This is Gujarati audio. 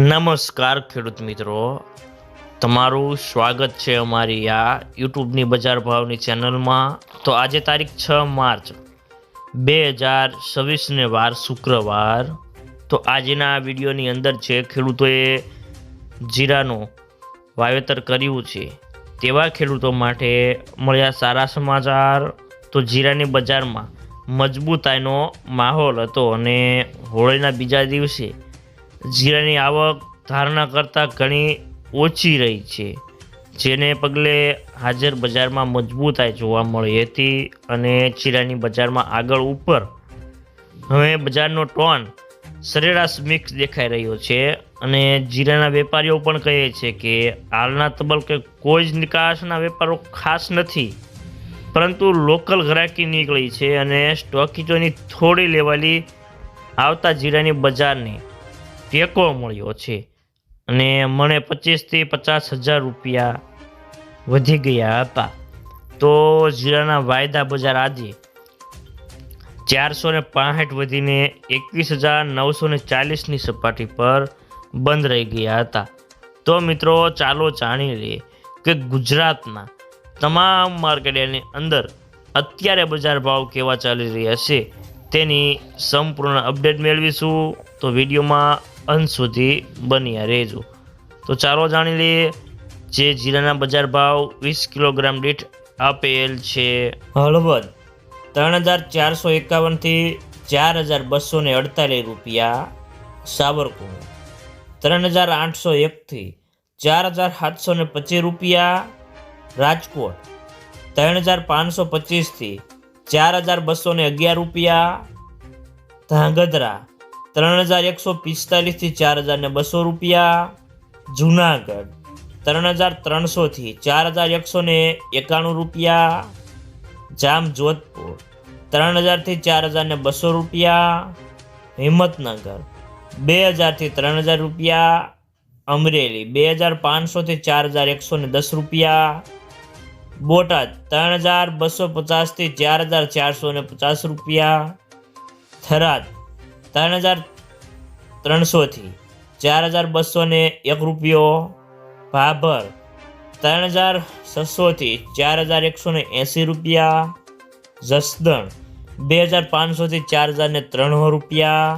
નમસ્કાર ખેડૂત મિત્રો, તમારું સ્વાગત છે અમારી આ યુટ્યુબની બજાર ભાવની ચેનલમાં। તો આજે તારીખ 6 માર્ચ 2026ને વાર શુક્રવાર। તો આજના વિડીયોની અંદર છે ખેડૂતોએ જીરાનું વાવેતર કર્યું છે તેવા ખેડૂતો માટે મળ્યા સારા સમાચાર। તો જીરાની બજારમાં મજબૂતાઈનો માહોલ હતો અને હોળીના બીજા દિવસે જીરાની આવક ધારણા કરતાં ઘણી ઓછી રહી છે, જેને પગલે હાજર બજારમાં મજબૂતાઈ જોવા મળી હતી અને જીરાની બજારમાં આગળ ઉપર હવે બજારનો ટોન સરેરાશ મિક્સ દેખાઈ રહ્યો છે અને જીરાના વેપારીઓ પણ કહે છે કે હાલના તબક્કે કોઈ જ નિકાસના વેપારો ખાસ નથી, પરંતુ લોકલ ગ્રાહકી નીકળી છે અને સ્ટોકિસ્ટોની થોડી લેવાલી આવતા જીરાની બજારની ટેકો મળ્યો છે અને મને 25થી 50,000 રૂપિયા વધી ગયા હતા। તો જીરાના વાયદા બજાર આજે 465 વધીને 21,940ની સપાટી પર બંધ રહી ગયા હતા। તો મિત્રો ચાલો જાણી લઈએ કે ગુજરાતના તમામ માર્કેટની અંદર અત્યારે બજાર ભાવ કેવા ચાલી રહ્યા છે તેની સંપૂર્ણ અપડેટ મેળવીશું। તો વિડીયોમાં અંત સુધી બન્યા રહેજો। તો ચાલો જાણી લઈએ જે જીરાના બજાર ભાવ 20 કિલોગ્રામ દીઠ આપેલ છે। હળવદ 3,451 થી 4,248 રૂપિયા, સાવરકુંડલા 3,801 થી 4,725 રૂપિયા, રાજકોટ 3,525 થી 4,211 રૂપિયા, ધાંગધ્રા 3,145 થી 4,200 રૂપિયા, જુનાગઢ 3,300 થી 4,191 રૂપિયા, જામજોધપુર 3,000 થી 4,200 રૂપિયા, હિંમતનગર 2,000 થી 3,000 રૂપિયા, અમરેલી 2,500 થી 4,110 રૂપિયા, બોટાદ 3,250 થી 4,450 રૂપિયા, થરાદ 3,300 થી 4,201 રૂપિયો, ભાભર 3,600 થી 4,180 રૂપિયા, જસદણ 2,500 થી 4,003 રૂપિયા,